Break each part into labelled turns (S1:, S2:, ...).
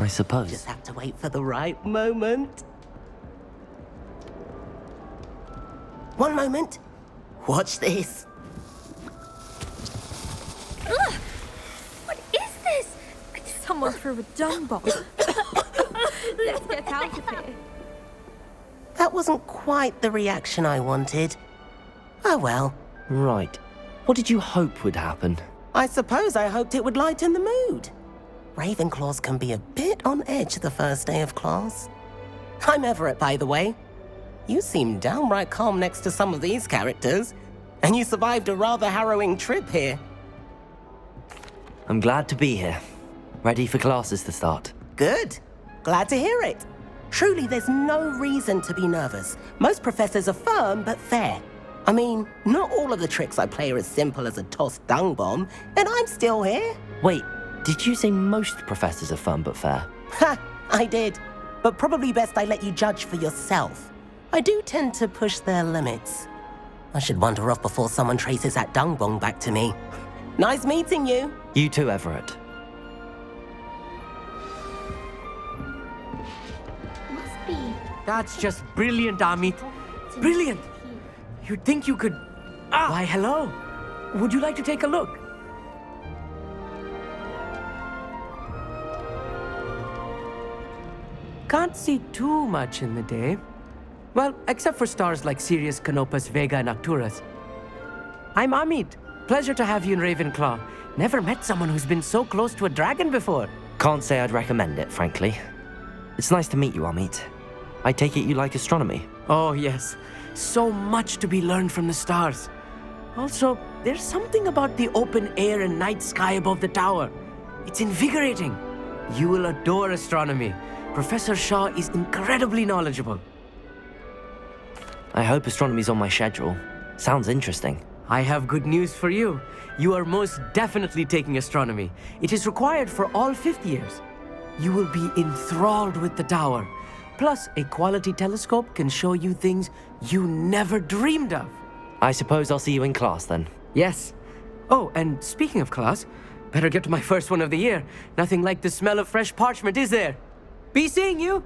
S1: I suppose.
S2: Just have to wait for the right moment. One moment. Watch this.
S3: Ugh! What is this? Someone threw a dung bomb. Let's get out of here.
S2: That wasn't quite the reaction I wanted. Oh well.
S1: Right. What did you hope would happen?
S2: I suppose I hoped it would lighten the mood. Ravenclaws can be a bit on edge the first day of class. I'm Everett, by the way. You seem downright calm next to some of these characters, and you survived a rather harrowing trip here.
S1: I'm glad to be here. Ready for classes to start.
S2: Good. Glad to hear it. Truly, there's no reason to be nervous. Most professors are firm but fair. I mean, not all of the tricks I play are as simple as a tossed dung bomb, and I'm still here.
S1: Wait, did you say most professors are fun but fair?
S2: Ha! I did. But probably best I let you judge for yourself. I do tend to push their limits. I should wander off before someone traces that dung bomb back to me. Nice meeting you.
S1: You too, Everett.
S3: Must be.
S4: That's just brilliant, Amit. Brilliant! You'd think you could... Why, hello. Would you like to take a look? Can't see too much in the day. Well, except for stars like Sirius, Canopus, Vega, and Arcturus. I'm Amit. Pleasure to have you in Ravenclaw. Never met someone who's been so close to a dragon before.
S1: Can't say I'd recommend it, frankly. It's nice to meet you, Amit. I take it you like astronomy?
S4: Oh, yes. So much to be learned from the stars. Also, there's something about the open air and night sky above the tower. It's invigorating. You will adore astronomy. Professor Shaw is incredibly knowledgeable.
S1: I hope astronomy's on my schedule. Sounds interesting.
S4: I have good news for you. You are most definitely taking astronomy. It is required for all fifth years. You will be enthralled with the tower. Plus, a quality telescope can show you things you never dreamed of.
S1: I suppose I'll see you in class then.
S4: Yes. Oh, and speaking of class, better get to my first one of the year. Nothing like the smell of fresh parchment, is there? Be seeing you!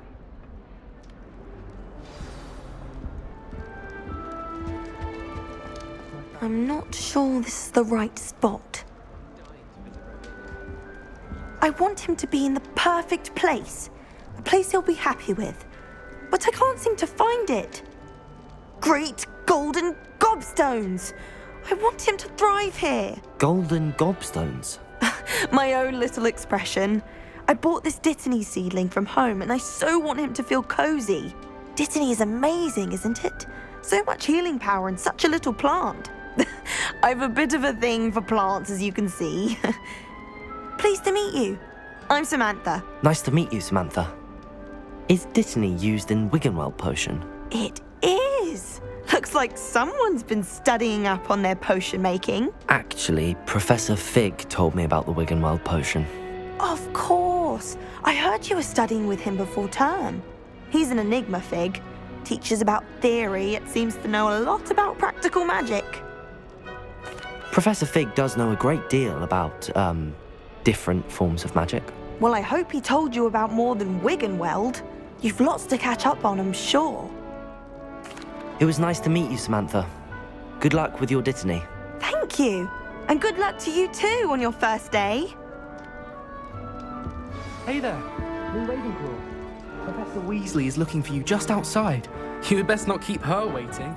S3: I'm not sure this is the right spot. I want him to be in the perfect place. A place he'll be happy with. But I can't seem to find it. Great golden gobstones! I want him to thrive here.
S1: Golden gobstones?
S3: My own little expression. I bought this Dittany seedling from home and I so want him to feel cozy. Dittany is amazing, isn't it? So much healing power in such a little plant. I've a bit of a thing for plants, as you can see. Pleased to meet you. I'm Samantha.
S1: Nice to meet you, Samantha. Is Dittany used in Wiggenweld potion?
S3: It is. Looks like someone's been studying up on their potion making.
S1: Actually, Professor Fig told me about the Wiggenweld potion.
S3: Of course. I heard you were studying with him before term. He's an enigma, Fig. Teaches about theory, yet seems to know a lot about practical magic.
S1: Professor Fig does know a great deal about, different forms of magic.
S3: Well, I hope he told you about more than Wiggenweld. You've lots to catch up on, I'm sure.
S1: It was nice to meet you, Samantha. Good luck with your Dittany.
S3: Thank you. And good luck to you too on your first day.
S5: Hey there, New Ravenclaw. Professor Weasley is looking for you just outside. You'd best not keep her waiting.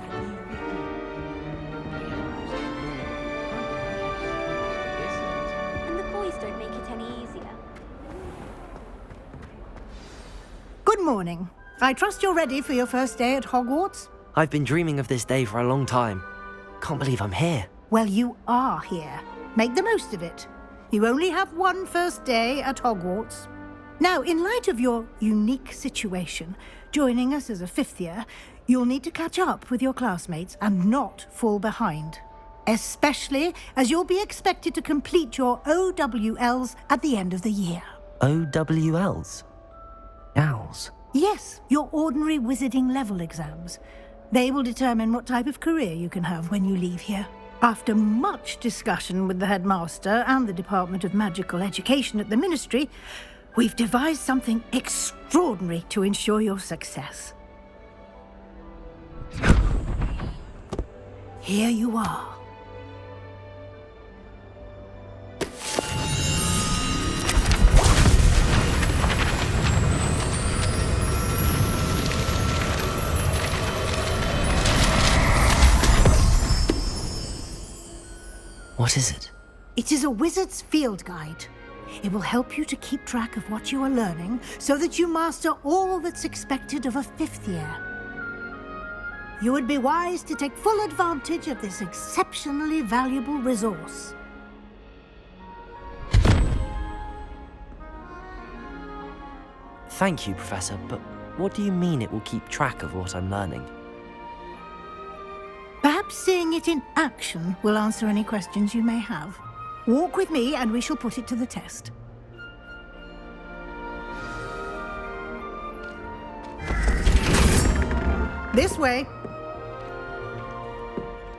S3: And the boys don't make it any easier.
S6: Good morning. I trust you're ready for your first day at Hogwarts?
S1: I've been dreaming of this day for a long time. Can't believe I'm here.
S6: Well, you are here. Make the most of it. You only have one first day at Hogwarts. Now, in light of your unique situation, joining us as a fifth year, you'll need to catch up with your classmates and not fall behind. Especially as you'll be expected to complete your OWLs at the end of the year.
S1: OWLs? Owls?
S6: Yes, your ordinary wizarding level exams. They will determine what type of career you can have when you leave here. After much discussion with the headmaster and the Department of Magical Education at the Ministry, We've devised something extraordinary to ensure your success. Here you are.
S1: What is it?
S6: It is a wizard's field guide. It will help you to keep track of what you are learning so that you master all that's expected of a 5th year. You would be wise to take full advantage of this exceptionally valuable resource.
S1: Thank you, Professor, but what do you mean it will keep track of what I'm learning?
S6: Perhaps seeing it in action will answer any questions you may have. Walk with me and we shall put it to the test. This way.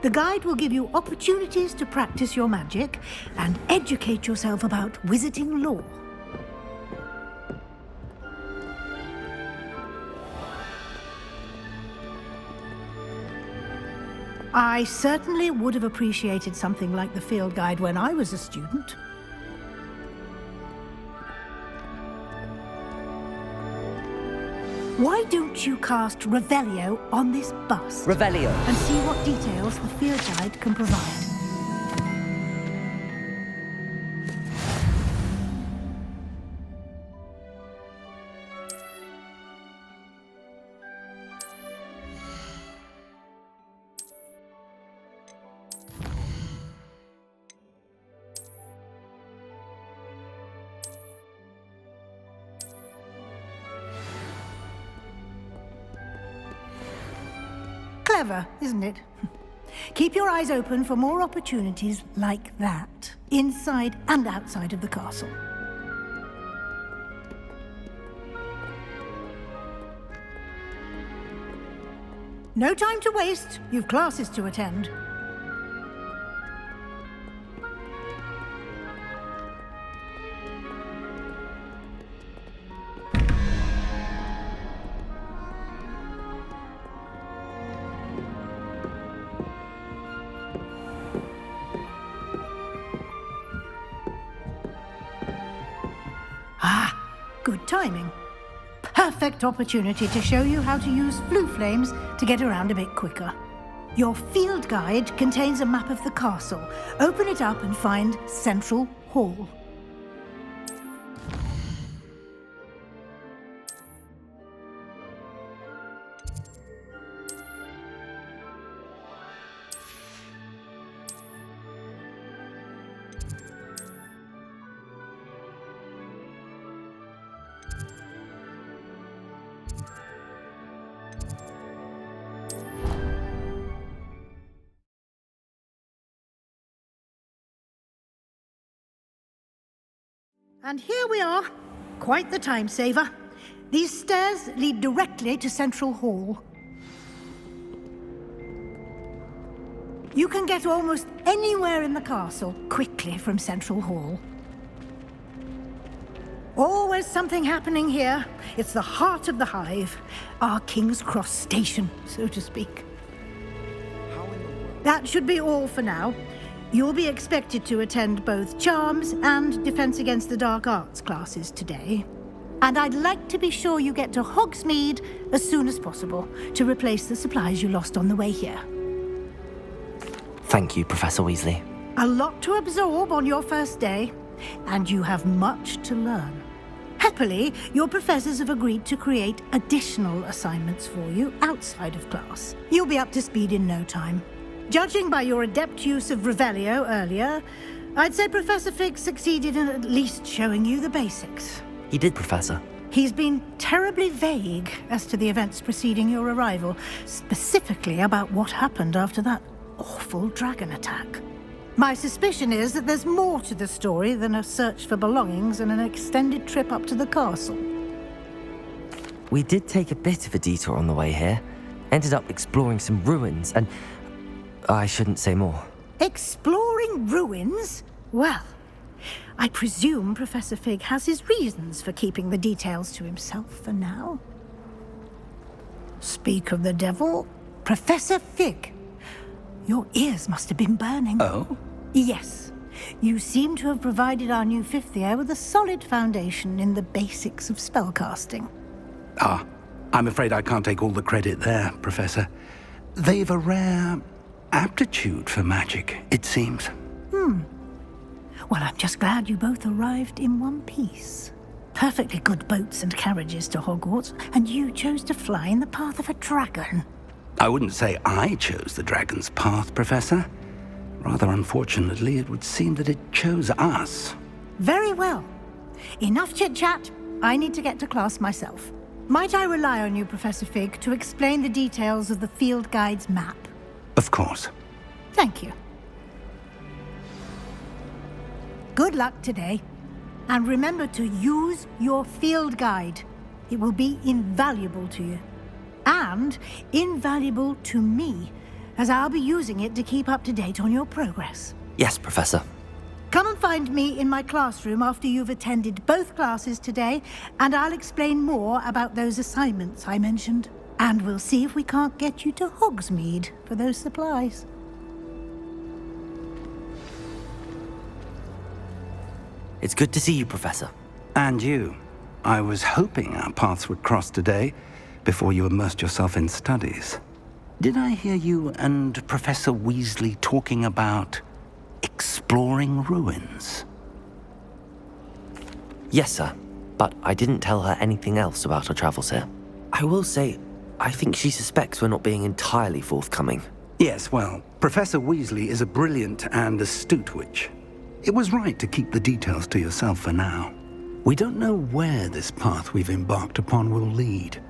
S6: The guide will give you opportunities to practice your magic and educate yourself about wizarding lore. I certainly would have appreciated something like the field guide when I was a student. Why don't you cast Revelio on this bust?
S1: Revelio.
S6: And see what details the field guide can provide. Clever, isn't it? Keep your eyes open for more opportunities like that, inside and outside of the castle. No time to waste. You've classes to attend. Good timing. Perfect opportunity to show you how to use flue flames to get around a bit quicker. Your field guide contains a map of the castle. Open it up and find Central Hall. And here we are. Quite the time saver. These stairs lead directly to Central Hall. You can get almost anywhere in the castle quickly from Central Hall. Always something happening here. It's the heart of the hive. Our King's Cross station, so to speak. That should be all for now. You'll be expected to attend both Charms and Defense Against the Dark Arts classes today. And I'd like to be sure you get to Hogsmeade as soon as possible to replace the supplies you lost on the way here.
S1: Thank you, Professor Weasley.
S6: A lot to absorb on your first day, and you have much to learn. Happily, your professors have agreed to create additional assignments for you outside of class. You'll be up to speed in no time. Judging by your adept use of Revelio earlier, I'd say Professor Fig succeeded in at least showing you the basics.
S1: He did, Professor.
S6: He's been terribly vague as to the events preceding your arrival, specifically about what happened after that awful dragon attack. My suspicion is that there's more to the story than a search for belongings and an extended trip up to the castle.
S1: We did take a bit of a detour on the way here. Ended up exploring some ruins and... I shouldn't say more.
S6: Exploring ruins? Well, I presume Professor Fig has his reasons for keeping the details to himself for now. Speak of the devil, Professor Fig. Your ears must have been burning.
S7: Oh?
S6: Yes. You seem to have provided our new fifth year with a solid foundation in the basics of spellcasting.
S7: Ah, I'm afraid I can't take all the credit there, Professor. They've a rare aptitude for magic, it seems.
S6: Well, I'm just glad you both arrived in one piece. Perfectly good boats and carriages to Hogwarts, and you chose to fly in the path of a dragon.
S7: I wouldn't say I chose the dragon's path, Professor. Rather unfortunately, it would seem that it chose us.
S6: Very well. Enough chit-chat. I need to get to class myself. Might I rely on you, Professor Fig, to explain the details of the field guide's map?
S7: Of course.
S6: Thank you. Good luck today. And remember to use your field guide. It will be invaluable to you. And invaluable to me, as I'll be using it to keep up to date on your progress.
S1: Yes, Professor.
S6: Come and find me in my classroom after you've attended both classes today, and I'll explain more about those assignments I mentioned. And we'll see if we can't get you to Hogsmeade for those supplies.
S1: It's good to see you, Professor.
S7: And you. I was hoping our paths would cross today, before you immersed yourself in studies. Did I hear you and Professor Weasley talking about exploring ruins?
S1: Yes, sir. But I didn't tell her anything else about our travels here. I will say, I think she suspects we're not being entirely forthcoming.
S7: Yes, well, Professor Weasley is a brilliant and astute witch. It was right to keep the details to yourself for now. We don't know where this path we've embarked upon will lead.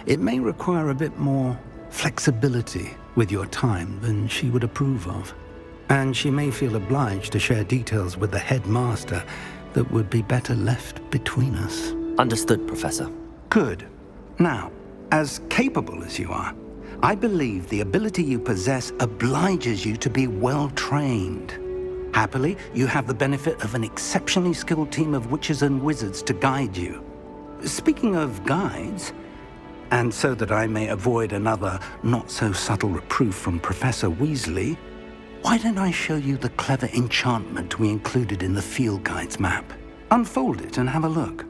S7: It may require a bit more flexibility with your time than she would approve of. And she may feel obliged to share details with the headmaster that would be better left between us.
S1: Understood, Professor.
S7: Good. Now, as capable as you are, I believe the ability you possess obliges you to be well trained. Happily, you have the benefit of an exceptionally skilled team of witches and wizards to guide you. Speaking of guides, and so that I may avoid another not-so-subtle reproof from Professor Weasley, why don't I show you the clever enchantment we included in the field guide's map? Unfold it and have a look.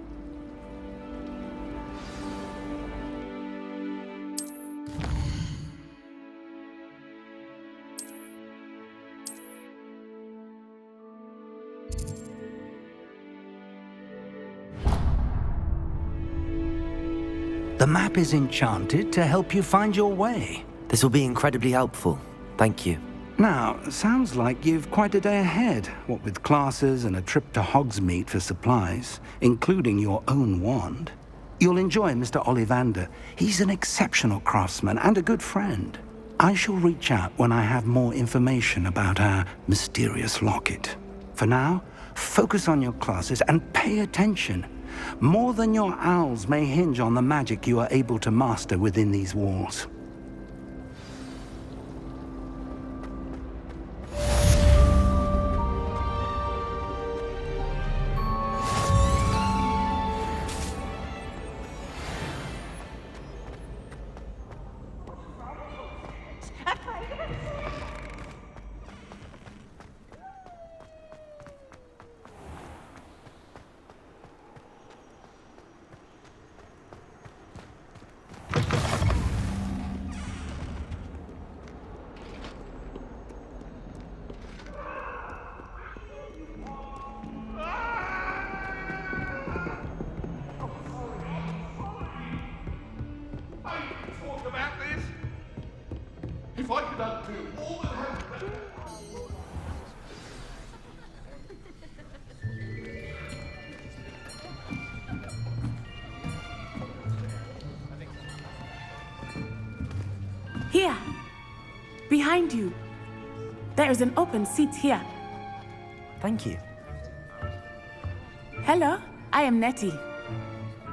S7: The map is enchanted to help you find your way.
S1: This will be incredibly helpful. Thank you.
S7: Now, sounds like you've quite a day ahead, what with classes and a trip to Hogsmeade for supplies, including your own wand. You'll enjoy Mr. Ollivander. He's an exceptional craftsman and a good friend. I shall reach out when I have more information about our mysterious locket. For now, focus on your classes and pay attention. More than your owls may hinge on the magic you are able to master within these walls.
S8: If I could undo all that happened.
S9: Here, behind you. There is an open seat here.
S1: Thank you.
S9: Hello, I am Nettie.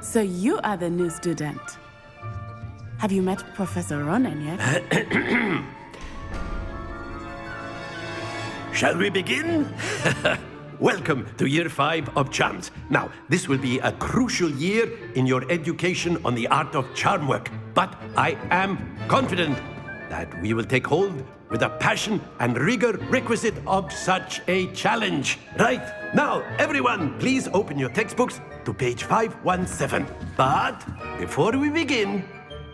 S9: So you are the new student. Have you met Professor Ronan yet?
S10: Shall we begin? welcome to year 5 of charms. Now, this will be a crucial year in your education on the art of charm work, but I am confident that we will take hold with the passion and rigor requisite of such a challenge. Right, now, everyone, please open your textbooks to page 517. But before we begin,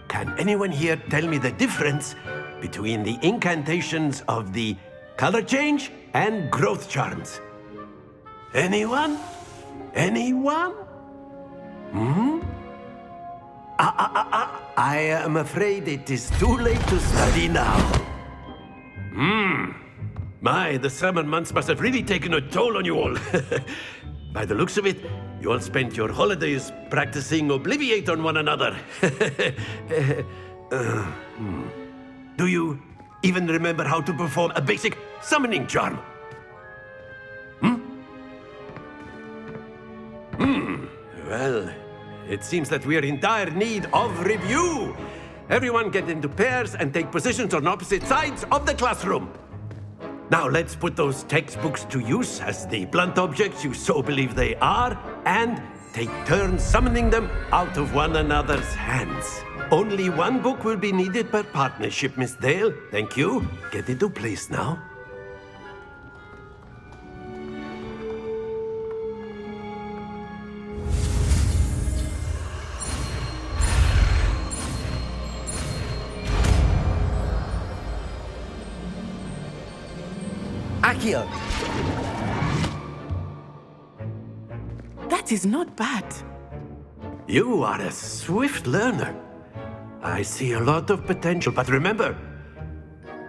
S10: can anyone here tell me the difference between the incantations of the color change and growth charms? Anyone? Anyone? I am afraid it is too late to study now. The summer months must have really taken a toll on you all. By the looks of it, you all spent your holidays practicing Obliviate on one another. Do you even remember how to perform a basic summoning charm? Well, it seems that we are in dire need of review. Everyone get into pairs and take positions on opposite sides of the classroom. Now let's put those textbooks to use as the blunt objects you so believe they are, and take turns summoning them out of one another's hands. Only one book will be needed per partnership, Miss Dale. Thank you. Get into place now.
S2: Accio!
S9: That is not bad.
S10: You are a swift learner. I see a lot of potential, but remember,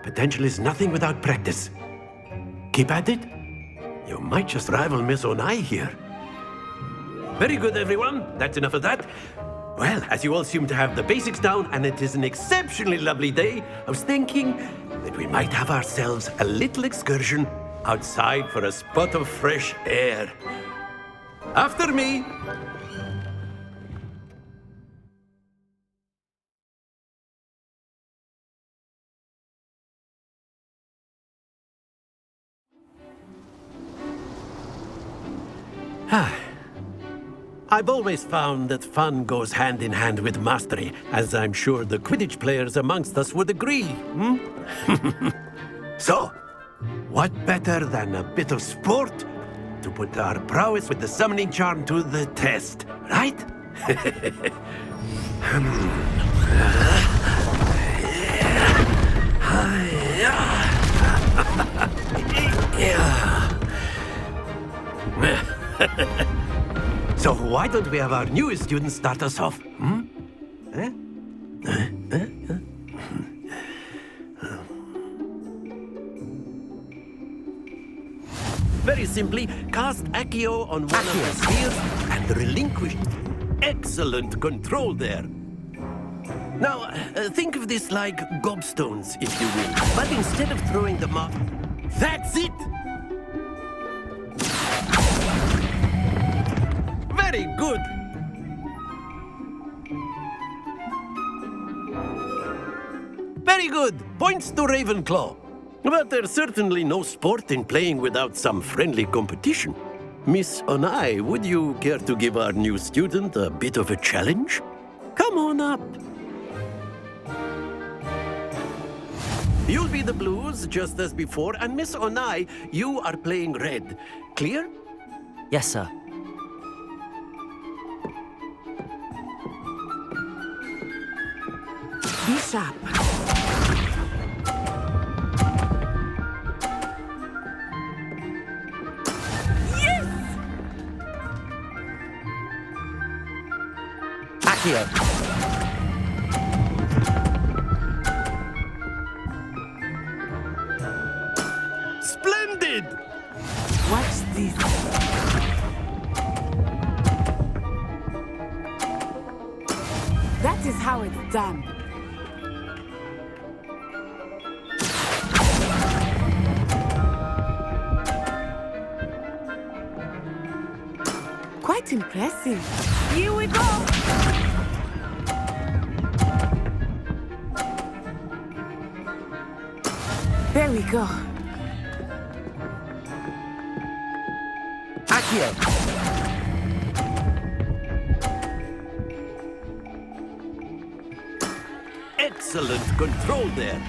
S10: potential is nothing without practice. Keep at it. You might just rival Miss Onai here. Very good, everyone. That's enough of that. Well, as you all seem to have the basics down, and it is an exceptionally lovely day, I was thinking that we might have ourselves a little excursion outside for a spot of fresh air. After me. I've always found that fun goes hand in hand with mastery, as I'm sure the Quidditch players amongst us would agree. So, what better than a bit of sport to put our prowess with the summoning charm to the test, right? So why don't we have our newest student start us off? Very simply, cast Accio on one of the spheres and relinquish. Excellent control there. Now, think of this like gobstones, if you will. But instead of throwing them up, that's it! Very good! Very good! Points to Ravenclaw. But there's certainly no sport in playing without some friendly competition. Miss Onai, would you care to give our new student a bit of a challenge? Come on up. You'll be the blues, just as before, and Miss Onai, you are playing red. Clear?
S1: Yes, sir.
S9: Be sharp.
S2: Accio!
S10: Splendid!
S9: Watch this. That is how it's done. Quite impressive.
S6: Here we go!
S9: There we go.
S1: Accio!
S10: Excellent control there.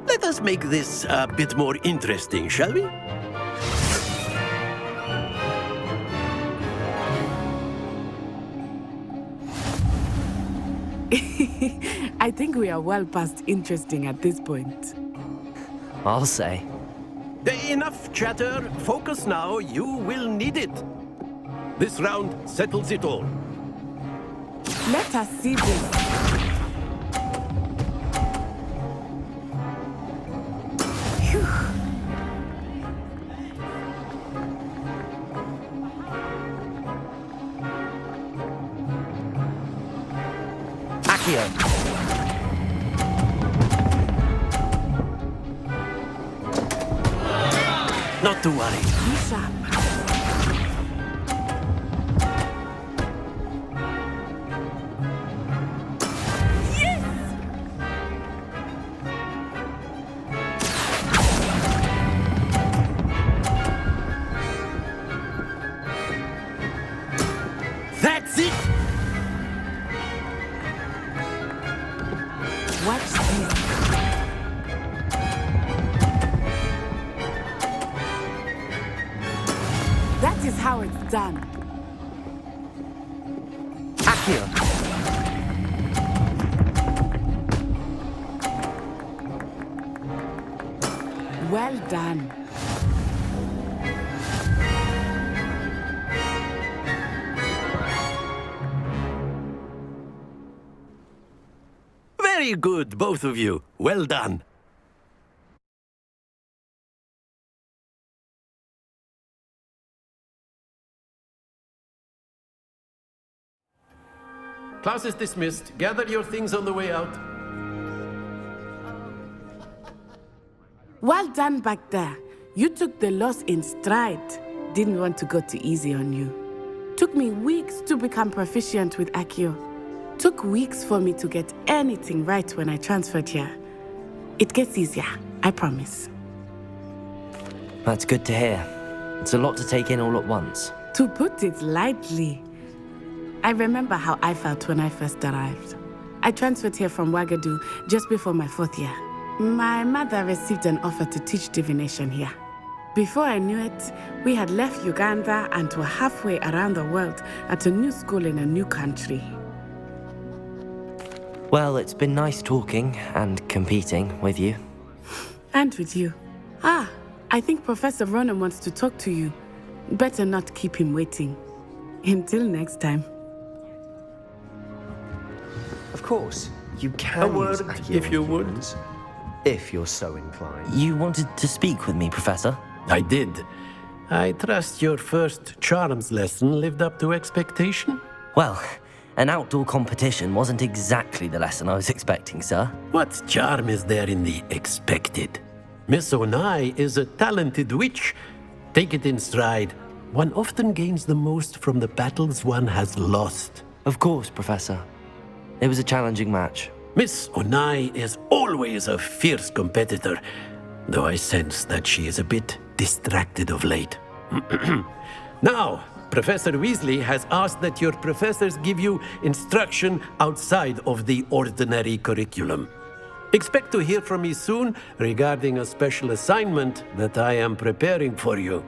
S10: Let us make this a bit more interesting, shall we?
S9: I think we are well past interesting at this point.
S1: I'll say.
S10: Enough chatter. Focus now. You will need it. This round settles it all.
S9: Let us see this. Phew.
S1: Accio!
S10: Not to worry.
S9: Be sharp.
S10: That's it.
S9: Watch this. That is how it's done.
S1: Accio!
S9: Well done.
S10: Very good, both of you. Well done. Class is dismissed. Gather your things on the way out.
S9: Well done back there. You took the loss in stride. Didn't want to go too easy on you. Took me weeks to become proficient with Accio. Took weeks for me to get anything right when I transferred here. It gets easier, I promise.
S1: That's good to hear. It's a lot to take in all at once.
S9: To put it lightly, I remember how I felt when I first arrived. I transferred here from Ouagadougou just before my 4th year. My mother received an offer to teach divination here. Before I knew it, we had left Uganda and were halfway around the world at a new school in a new country.
S1: Well, it's been nice talking and competing with you.
S9: And with you. Ah, I think Professor Ronan wants to talk to you. Better not keep him waiting. Until next time.
S11: Of course, you
S10: A
S11: can
S10: word,
S11: use Accio
S10: if you would.
S11: influence, if you're so inclined.
S1: You wanted to speak with me, Professor?
S10: I did. I trust your first charms lesson lived up to expectation.
S1: Well, an outdoor competition wasn't exactly the lesson I was expecting, sir.
S10: What charm is there in the expected? Miss Onai is a talented witch. Take it in stride. One often gains the most from the battles one has lost.
S1: Of course, Professor. It was a challenging match.
S10: Miss Onai is always a fierce competitor, though I sense that she is a bit distracted of late. Now, Professor Weasley has asked that your professors give you instruction outside of the ordinary curriculum. Expect to hear from me soon regarding a special assignment that I am preparing for you.